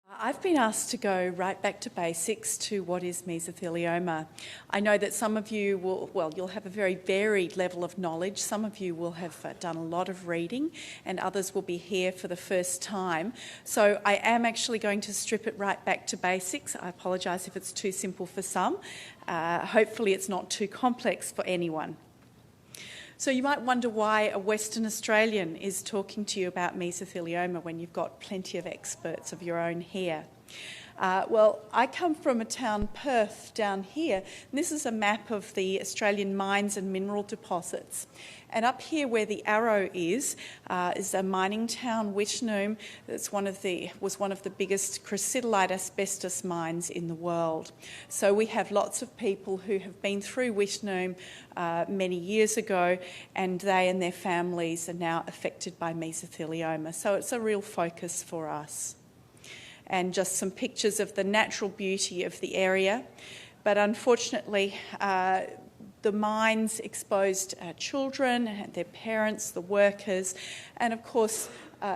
I've been asked to go right back to basics to what is mesothelioma. I know that some of you you'll have a very varied level of knowledge. Some of you will have done a lot of reading and others will be here for the first time. So I am actually going to strip it right back to basics. I apologise if it's too simple for some. Hopefully it's not too complex for anyone. So you might wonder why a Western Australian is talking to you about mesothelioma when you've got plenty of experts of your own here. Well, I come from a town, Perth, down here. And this is a map of the Australian mines and mineral deposits. And up here where the arrow is a mining town, Wischnoom. That's was one of the biggest crucidolite asbestos mines in the world. So we have lots of people who have been through Wischnoom many years ago, and they and their families are now affected by mesothelioma. So it's a real focus for us. And just some pictures of the natural beauty of the area. But unfortunately, the mines exposed children, their parents, the workers, and of course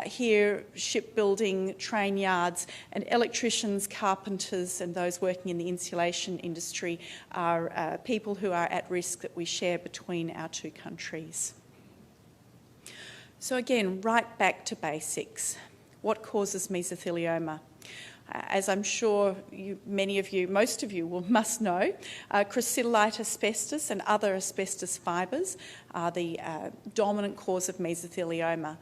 here shipbuilding, train yards, and electricians, carpenters, and those working in the insulation industry are people who are at risk that we share between our two countries. So again, right back to basics. What causes mesothelioma? As I'm sure most of you must know, crucidolite asbestos and other asbestos fibres are the dominant cause of mesothelioma.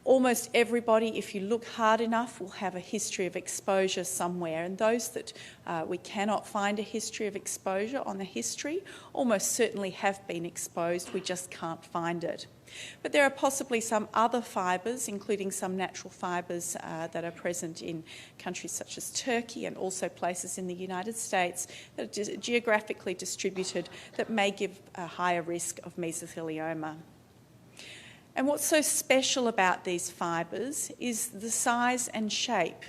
Almost everybody, if you look hard enough, will have a history of exposure somewhere, and those that we cannot find a history of exposure on the history almost certainly have been exposed, we just can't find it. But there are possibly some other fibres, including some natural fibres that are present in countries such as Turkey and also places in the United States that are geographically distributed that may give a higher risk of mesothelioma. And what's so special about these fibres is the size and shape.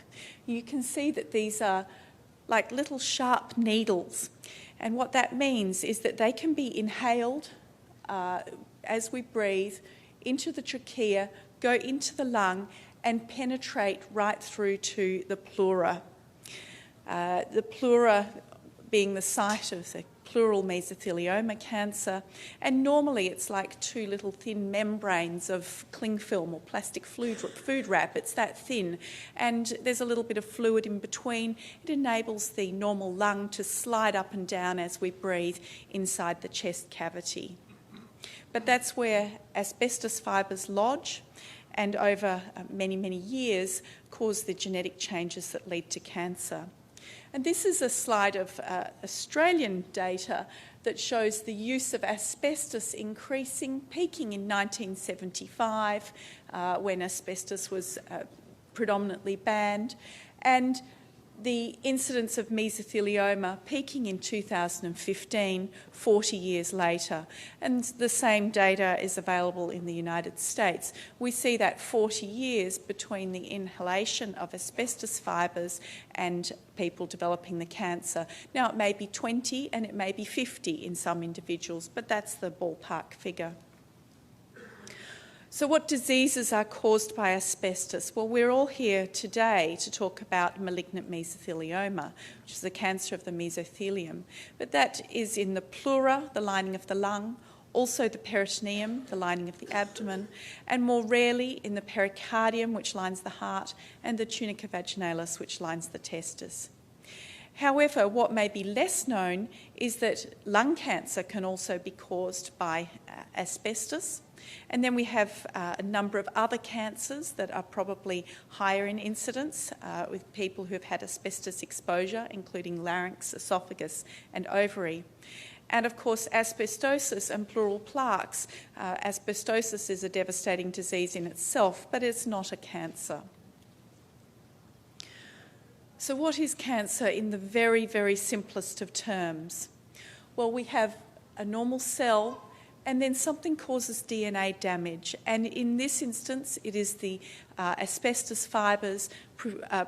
You can see that these are like little sharp needles. And what that means is that they can be inhaled as we breathe into the trachea, go into the lung and penetrate right through to the pleura. The pleura being the site of the pleural mesothelioma cancer, and normally it's like two little thin membranes of cling film or plastic food wrap. It's that thin, and there's a little bit of fluid in between. It enables the normal lung to slide up and down as we breathe inside the chest cavity. But that's where asbestos fibres lodge and over many, many years cause the genetic changes that lead to cancer. And this is a slide of Australian data that shows the use of asbestos increasing, peaking in 1975 when asbestos was predominantly banned, and the incidence of mesothelioma peaking in 2015, 40 years later. And the same data is available in the United States. We see that 40 years between the inhalation of asbestos fibres and people developing the cancer. Now, it may be 20 and it may be 50 in some individuals, but that's the ballpark figure. So what diseases are caused by asbestos? Well, we're all here today to talk about malignant mesothelioma, which is the cancer of the mesothelium. But that is in the pleura, the lining of the lung, also the peritoneum, the lining of the abdomen, and more rarely in the pericardium, which lines the heart, and the tunica vaginalis, which lines the testes. However, what may be less known is that lung cancer can also be caused by asbestos. And then we have a number of other cancers that are probably higher in incidence with people who have had asbestos exposure, including larynx, esophagus, and ovary. And of course, asbestosis and pleural plaques. Asbestosis is a devastating disease in itself, but it's not a cancer. So what is cancer in the very, very simplest of terms? Well, we have a normal cell and then something causes DNA damage. And in this instance, it is the asbestos fibres,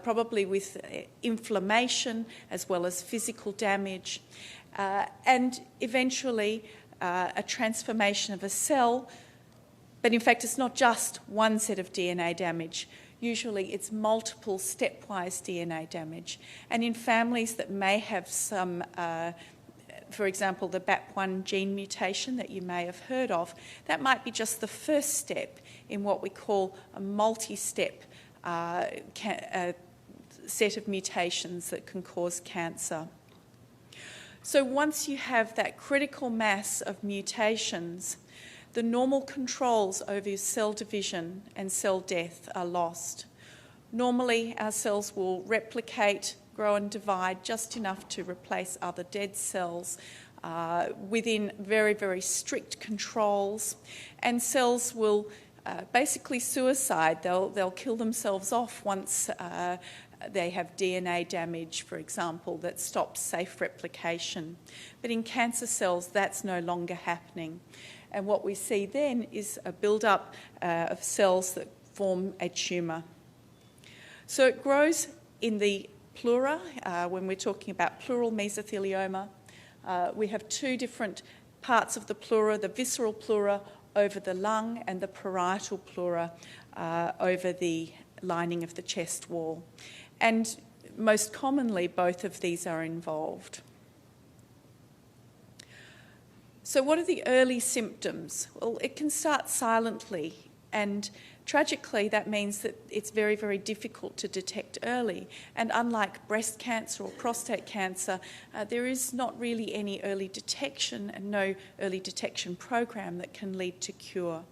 probably with inflammation as well as physical damage. And eventually a transformation of a cell. But in fact, it's not just one set of DNA damage. usually it's multiple stepwise DNA damage. And in families that may have some, for example, the BAP1 gene mutation that you may have heard of, that might be just the first step in what we call a multi-step set of mutations that can cause cancer. So once you have that critical mass of mutations, the normal controls over cell division and cell death are lost. Normally, our cells will replicate, grow and divide just enough to replace other dead cells within very, very strict controls. And cells will basically suicide. They'll kill themselves off once they have DNA damage, for example, that stops safe replication. But in cancer cells, that's no longer happening. And what we see then is a build-up of cells that form a tumour. So it grows in the pleura. When we're talking about pleural mesothelioma, we have two different parts of the pleura, the visceral pleura over the lung and the parietal pleura over the lining of the chest wall. And most commonly, both of these are involved. So what are the early symptoms? Well, it can start silently, and tragically that means that it's very, very difficult to detect early. And unlike breast cancer or prostate cancer, there is not really any early detection and no early detection program that can lead to cure.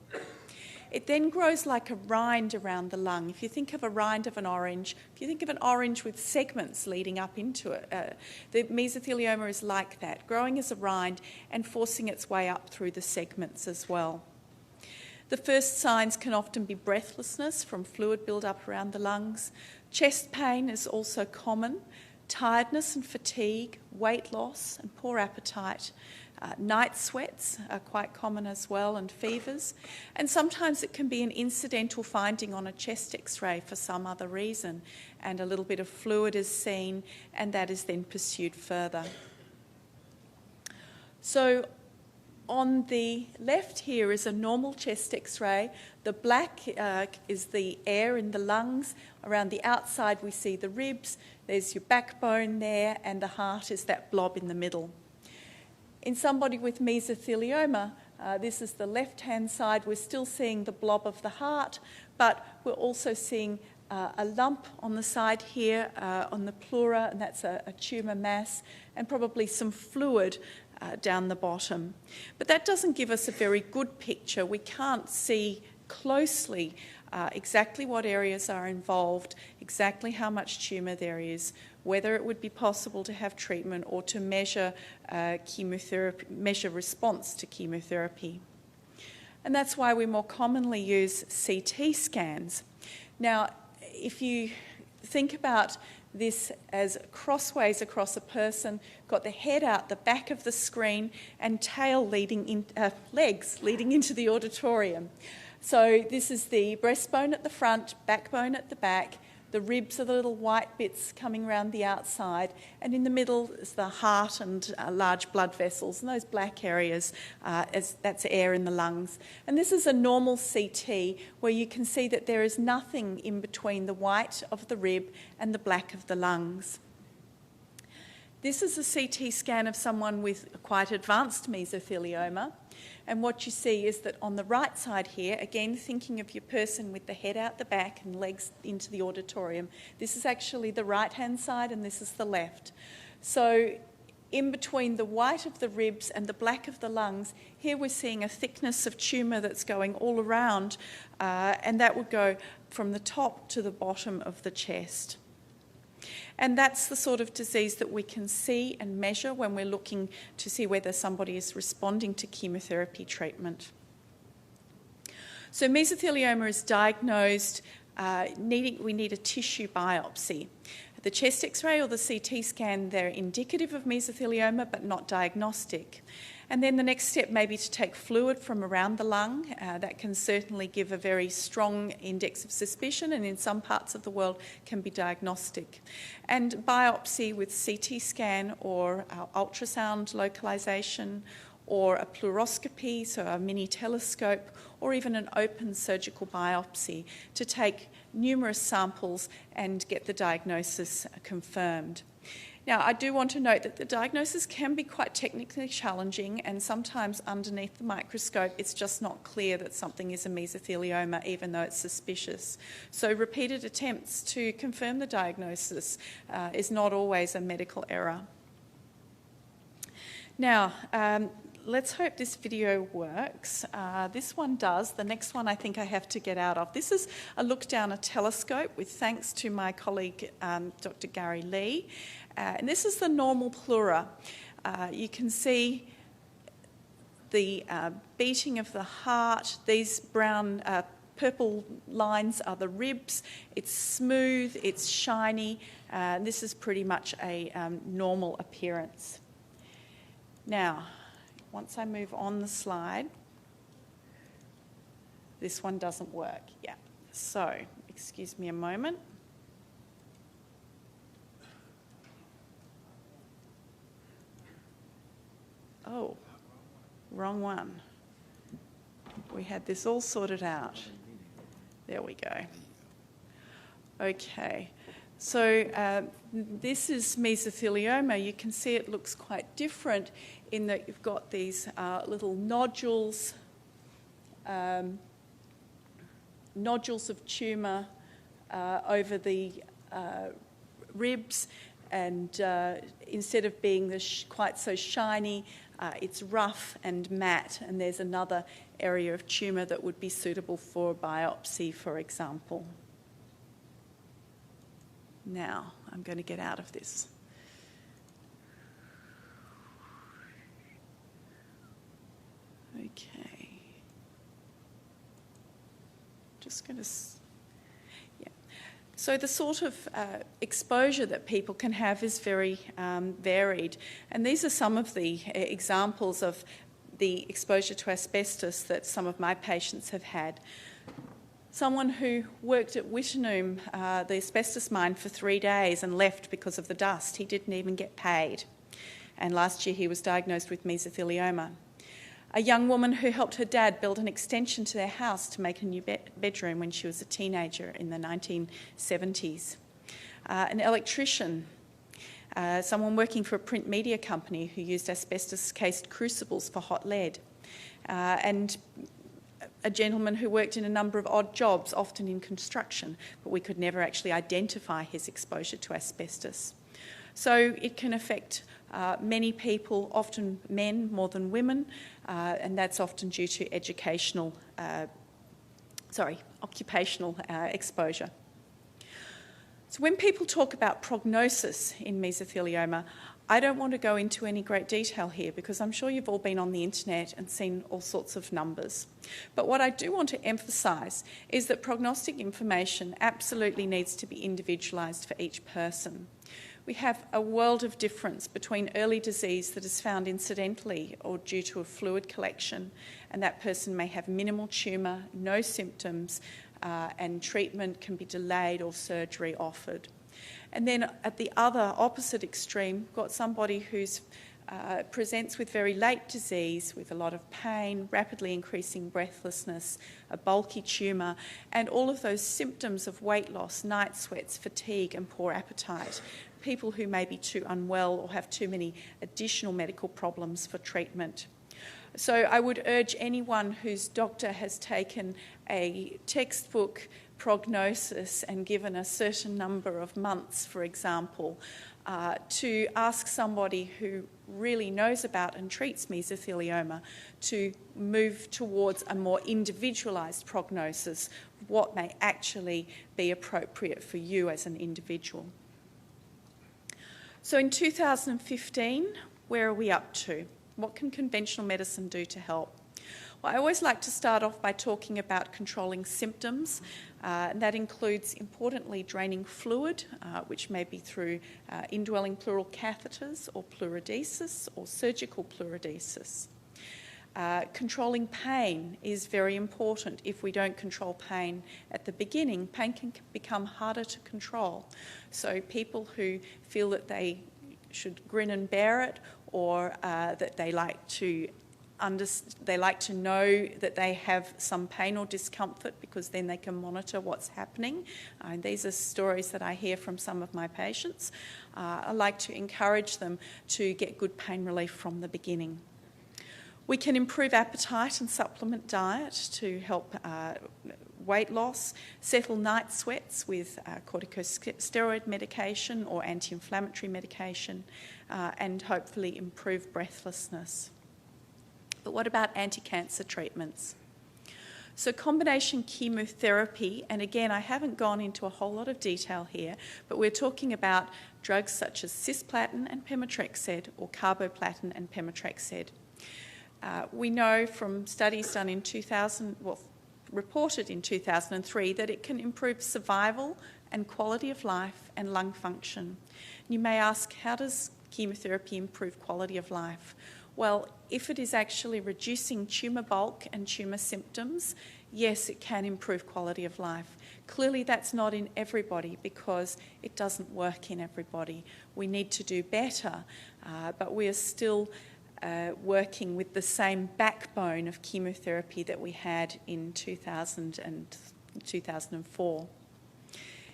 It then grows like a rind around the lung. If you think of a rind of an orange, if you think of an orange with segments leading up into it, the mesothelioma is like that, growing as a rind and forcing its way up through the segments as well. The first signs can often be breathlessness from fluid build-up around the lungs. Chest pain is also common. Tiredness and fatigue, weight loss and poor appetite. Night sweats are quite common as well, and fevers. And sometimes it can be an incidental finding on a chest x-ray for some other reason, and a little bit of fluid is seen, and that is then pursued further. So on the left here is a normal chest x-ray. The black is the air in the lungs. Around the outside we see the ribs. There's your backbone there, and the heart is that blob in the middle. In somebody with mesothelioma, this is the left-hand side. We're still seeing the blob of the heart, but we're also seeing a lump on the side here on the pleura, and that's a tumour mass, and probably some fluid down the bottom. But that doesn't give us a very good picture. We can't see closely exactly what areas are involved, exactly how much tumour there is, whether it would be possible to have treatment or to measure chemotherapy, measure response to chemotherapy. And that's why we more commonly use CT scans. Now, if you think about this as crossways across a person, got the head out the back of the screen and tail leading in, legs leading into the auditorium. So this is the breastbone at the front, backbone at the back. The ribs are the little white bits coming around the outside, and in the middle is the heart and large blood vessels, and those black areas, that's air in the lungs. And this is a normal CT where you can see that there is nothing in between the white of the rib and the black of the lungs. This is a CT scan of someone with quite advanced mesothelioma. And what you see is that on the right side here, again thinking of your person with the head out the back and legs into the auditorium, this is actually the right-hand side and this is the left. So in between the white of the ribs and the black of the lungs, here we're seeing a thickness of tumour that's going all around, and that would go from the top to the bottom of the chest. And that's the sort of disease that we can see and measure when we're looking to see whether somebody is responding to chemotherapy treatment. So mesothelioma is diagnosed, we need a tissue biopsy. The chest x-ray or the CT scan, they're indicative of mesothelioma but not diagnostic. And then the next step may be to take fluid from around the lung. That can certainly give a very strong index of suspicion, and in some parts of the world can be diagnostic. And biopsy with CT scan or ultrasound localisation or a pleuroscopy, so a mini telescope, or even an open surgical biopsy to take numerous samples and get the diagnosis confirmed. Now, I do want to note that the diagnosis can be quite technically challenging, and sometimes underneath the microscope it's just not clear that something is a mesothelioma even though it's suspicious. So repeated attempts to confirm the diagnosis is not always a medical error. Now, let's hope this video works. This one does. The next one I think I have to get out of. This is a look down a telescope with thanks to my colleague Dr. Gary Lee. And this is the normal pleura. You can see the beating of the heart. These brown, purple lines are the ribs. It's smooth, it's shiny. This is pretty much a normal appearance. Now, once I move on the slide, this one doesn't work. Yeah. So, excuse me a moment. Oh, wrong one. We had this all sorted out. There we go. Okay. So this is mesothelioma. You can see it looks quite different in that you've got these little nodules, nodules of tumour over the ribs, and instead of being quite so shiny, it's rough and matte, and there's another area of tumour that would be suitable for biopsy, for example. Now, I'm going to get out of this. Okay. Just going to... Yeah. So the sort of exposure that people can have is very varied. And these are some of the examples of the exposure to asbestos that some of my patients have had. Someone who worked at Wittenoom, the asbestos mine, for 3 days and left because of the dust. He didn't even get paid. And last year he was diagnosed with mesothelioma. A young woman who helped her dad build an extension to their house to make a new bedroom when she was a teenager in the 1970s. An electrician, someone working for a print media company who used asbestos-cased crucibles for hot lead. And a gentleman who worked in a number of odd jobs, often in construction, but we could never actually identify his exposure to asbestos. So it can affect many people, often men more than women, and that's often due to occupational exposure. So when people talk about prognosis in mesothelioma, I don't want to go into any great detail here because I'm sure you've all been on the internet and seen all sorts of numbers. But what I do want to emphasise is that prognostic information absolutely needs to be individualised for each person. We have a world of difference between early disease that is found incidentally or due to a fluid collection, and that person may have minimal tumour, no symptoms, and treatment can be delayed or surgery offered. And then at the other opposite extreme, we've got somebody who presents with very late disease, with a lot of pain, rapidly increasing breathlessness, a bulky tumour, and all of those symptoms of weight loss, night sweats, fatigue and poor appetite. People who may be too unwell or have too many additional medical problems for treatment. So I would urge anyone whose doctor has taken a textbook prognosis and given a certain number of months, for example, to ask somebody who really knows about and treats mesothelioma to move towards a more individualised prognosis, what may actually be appropriate for you as an individual. So in 2015, where are we up to? What can conventional medicine do to help? Well, I always like to start off by talking about controlling symptoms, and that includes, importantly, draining fluid, which may be through indwelling pleural catheters or pleurodesis or surgical pleurodesis. Controlling pain is very important. If we don't control pain at the beginning, pain can become harder to control. So people who feel that they should grin and bear it, or that they like to they like to know that they have some pain or discomfort, because then they can monitor what's happening. These are stories that I hear from some of my patients. I like to encourage them to get good pain relief from the beginning. We can improve appetite and supplement diet to help weight loss, settle night sweats with corticosteroid medication or anti-inflammatory medication, and hopefully improve breathlessness. But what about anti-cancer treatments? So combination chemotherapy, and again, I haven't gone into a whole lot of detail here, but we're talking about drugs such as cisplatin and pemetrexed, or carboplatin and pemetrexed. We know from studies done in reported in 2003, that it can improve survival and quality of life and lung function. You may ask, how does chemotherapy improve quality of life? Well, if it is actually reducing tumour bulk and tumour symptoms, yes, it can improve quality of life. Clearly that's not in everybody, because it doesn't work in everybody. We need to do better, but we are still working with the same backbone of chemotherapy that we had in 2000 and 2004.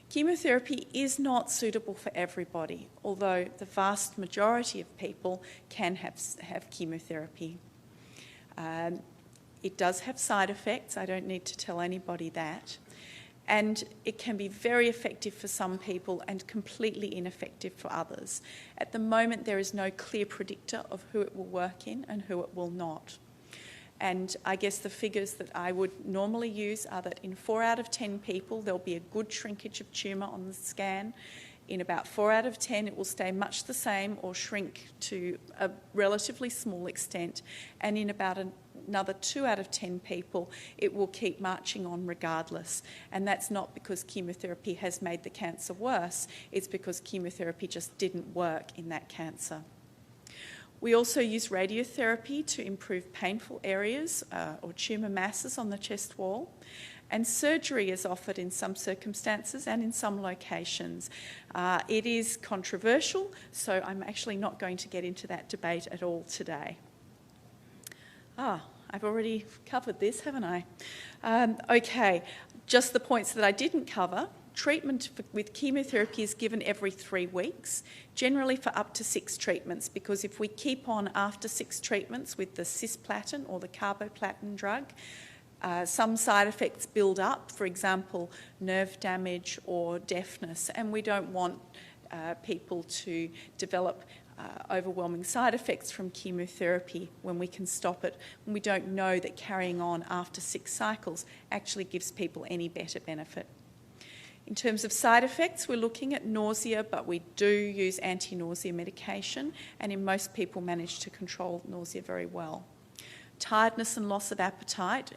Chemotherapy is not suitable for everybody, although the vast majority of people can have chemotherapy. It does have side effects, I don't need to tell anybody that. And it can be very effective for some people and completely ineffective for others. At the moment, there is no clear predictor of who it will work in and who it will not. And I guess the figures that I would normally use are that in 4 out of 10 people, there'll be a good shrinkage of tumour on the scan. In about 4 out of 10, it will stay much the same or shrink to a relatively small extent. And in about another 2 out of 10 people, it will keep marching on regardless. And that's not because chemotherapy has made the cancer worse, it's because chemotherapy just didn't work in that cancer. We also use radiotherapy to improve painful areas or tumour masses on the chest wall. And surgery is offered in some circumstances and in some locations. It is controversial, so I'm actually not going to get into that debate at all today. I've already covered this, haven't I? Okay, just the points that I didn't cover. Treatment with chemotherapy is given every 3 weeks, generally for up to 6 treatments, because if we keep on after 6 treatments with the cisplatin or the carboplatin drug, some side effects build up, for example, nerve damage or deafness, and we don't want people to develop overwhelming side effects from chemotherapy when we can stop it, when we don't know that carrying on after 6 cycles actually gives people any better benefit. In terms of side effects, we're looking at nausea, but we do use anti-nausea medication, and in most people manage to control nausea very well. Tiredness and loss of appetite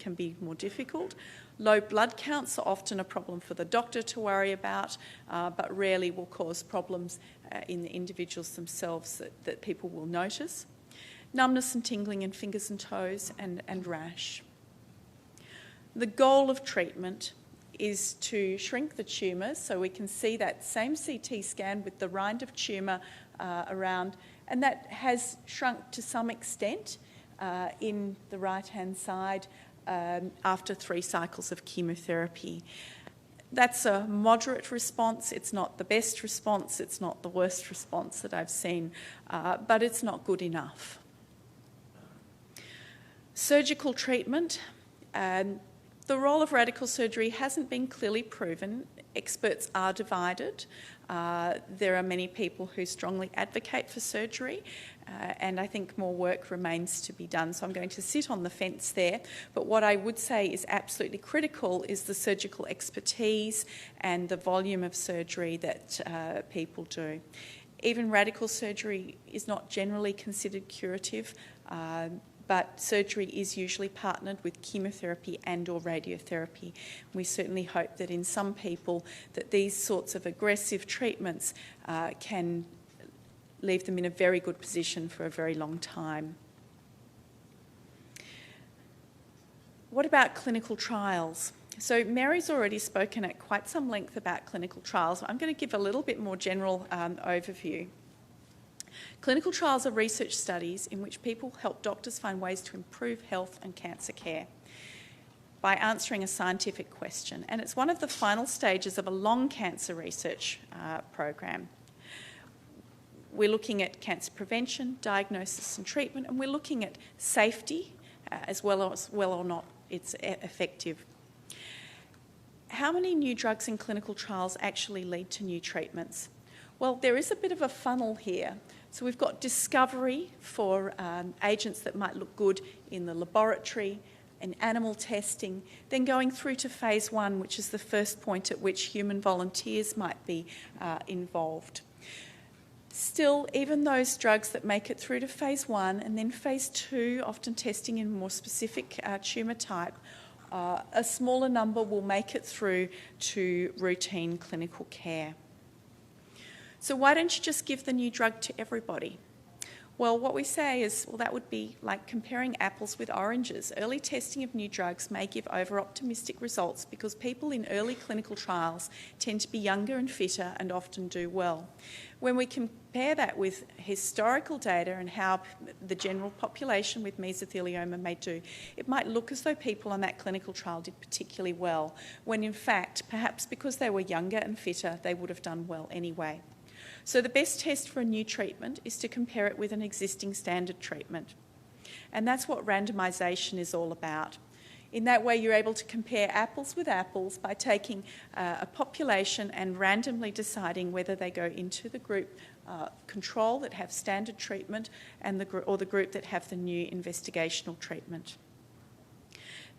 can be more difficult. Low blood counts are often a problem for the doctor to worry about, but rarely will cause problems in the individuals themselves that people will notice. Numbness and tingling in fingers and toes, and rash. The goal of treatment is to shrink the tumours, so we can see that same CT scan with the rind of tumour around, and that has shrunk to some extent in the right-hand side after 3 cycles of chemotherapy. That's a moderate response. It's not the best response, it's not the worst response that I've seen, but it's not good enough. Surgical treatment. The role of radical surgery hasn't been clearly proven. Experts are divided. There are many people who strongly advocate for surgery, and I think more work remains to be done. So I'm going to sit on the fence there. But what I would say is absolutely critical is the surgical expertise and the volume of surgery that people do. Even radical surgery is not generally considered curative, but surgery is usually partnered with chemotherapy and or radiotherapy. We certainly hope that in some people that these sorts of aggressive treatments can leave them in a very good position for a very long time. What about clinical trials? So Mary's already spoken at quite some length about clinical trials. I'm going to give a little bit more general overview. Clinical trials are research studies in which people help doctors find ways to improve health and cancer care by answering a scientific question. And it's one of the final stages of a long cancer research program. We're looking at cancer prevention, diagnosis and treatment, and we're looking at safety as well as whether or not it's effective. How many new drugs in clinical trials actually lead to new treatments? Well, there is a bit of a funnel here. So we've got discovery for agents that might look good in the laboratory, in animal testing, then going through to phase 1, which is the first point at which human volunteers might be involved. Still, even those drugs that make it through to phase 1 and then phase 2, often testing in more specific tumour type, a smaller number will make it through to routine clinical care. So why don't you just give the new drug to everybody? Well, what we say is, well, that would be like comparing apples with oranges. Early testing of new drugs may give over-optimistic results because people in early clinical trials tend to be younger and fitter and often do well. When we compare that with historical data and how the general population with mesothelioma may do, it might look as though people on that clinical trial did particularly well, when in fact, perhaps because they were younger and fitter, they would have done well anyway. So the best test for a new treatment is to compare it with an existing standard treatment. And that's what randomisation is all about. In that way, you're able to compare apples with apples by taking a population and randomly deciding whether they go into the group control that have standard treatment and the group that have the new investigational treatment.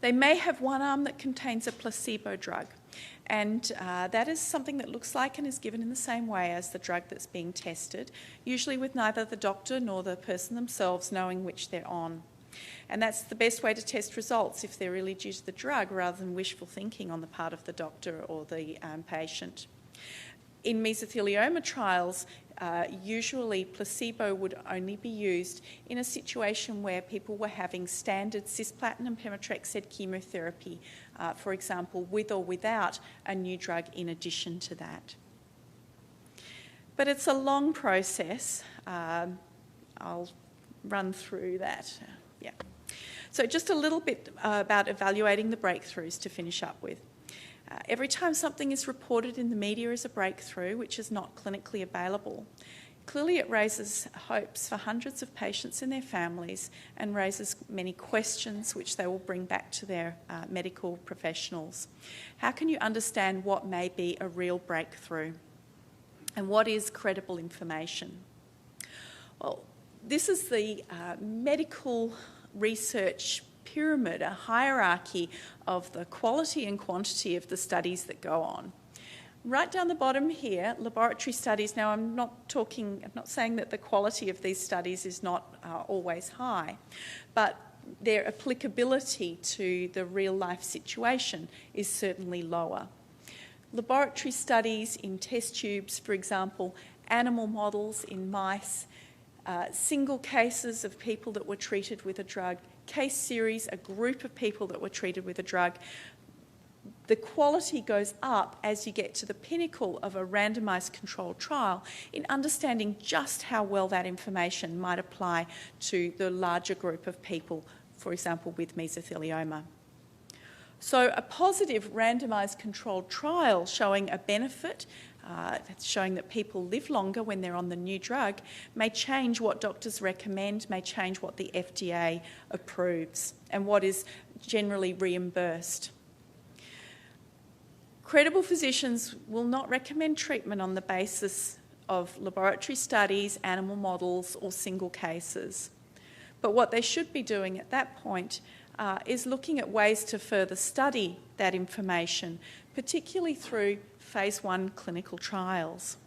They may have one arm that contains a placebo drug, and that is something that looks like and is given in the same way as the drug that's being tested, usually with neither the doctor nor the person themselves knowing which they're on. And that's the best way to test results if they're really due to the drug rather than wishful thinking on the part of the doctor or the patient. In mesothelioma trials, usually placebo would only be used in a situation where people were having standard cisplatin and pemetrexed chemotherapy, for example, with or without a new drug in addition to that. But it's a long process. I'll run through that. Yeah. So just a little bit about evaluating the breakthroughs to finish up with. Every time something is reported in the media as a breakthrough, which is not clinically available, clearly it raises hopes for hundreds of patients and their families and raises many questions which they will bring back to their medical professionals. How can you understand what may be a real breakthrough? And what is credible information? Well, this is the medical research pyramid, a hierarchy of the quality and quantity of the studies that go on. Right down the bottom here, laboratory studies. Now, I'm not saying that the quality of these studies is not always high, but their applicability to the real life situation is certainly lower. Laboratory studies in test tubes, for example, animal models in mice, single cases of people that were treated with a drug, case series, a group of people that were treated with a drug. The quality goes up as you get to the pinnacle of a randomised controlled trial in understanding just how well that information might apply to the larger group of people, for example, with mesothelioma. So a positive randomised controlled trial showing a benefit, showing that people live longer when they're on the new drug, may change what doctors recommend, may change what the FDA approves and what is generally reimbursed. Credible physicians will not recommend treatment on the basis of laboratory studies, animal models or single cases. But what they should be doing at that point is looking at ways to further study that information, particularly through phase 1 clinical trials.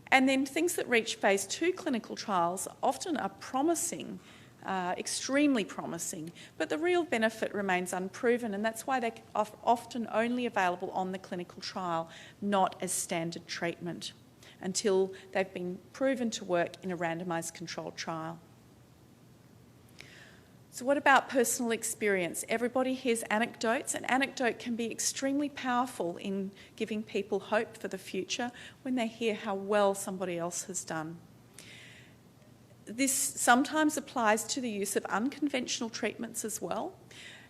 And then things that reach phase 2 clinical trials often are promising, extremely promising, but the real benefit remains unproven, and that's why they're often only available on the clinical trial, not as standard treatment, until they've been proven to work in a randomised controlled trial. So what about personal experience? Everybody hears anecdotes. An anecdote can be extremely powerful in giving people hope for the future when they hear how well somebody else has done. This sometimes applies to the use of unconventional treatments as well.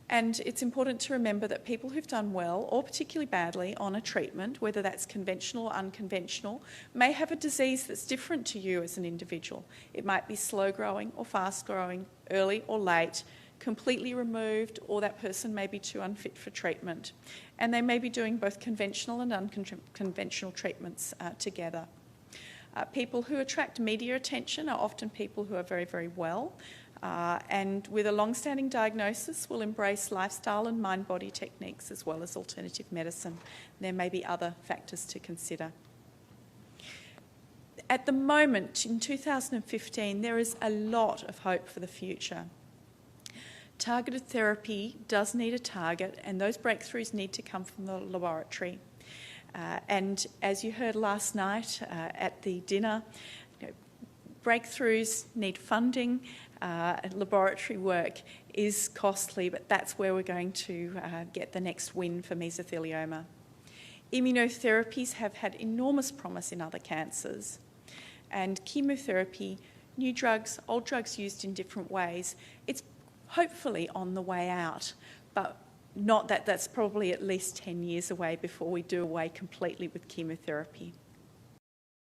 And it's important to remember that people who've done well or particularly badly on a treatment, whether that's conventional or unconventional, may have a disease that's different to you as an individual. It might be slow growing or fast growing, early or late, completely removed, or that person may be too unfit for treatment. And they may be doing both conventional and unconventional treatments together. People who attract media attention are often people who are very, very well, and with a long-standing diagnosis will embrace lifestyle and mind-body techniques as well as alternative medicine. There may be other factors to consider. At the moment, in 2015, there is a lot of hope for the future. Targeted therapy does need a target, and those breakthroughs need to come from the laboratory. And as you heard last night at the dinner, breakthroughs need funding. Laboratory work is costly, but that's where we're going to get the next win for mesothelioma. Immunotherapies have had enormous promise in other cancers, and chemotherapy, new drugs, old drugs used in different ways, it's hopefully on the way out, but not that that's probably at least 10 years away before we do away completely with chemotherapy.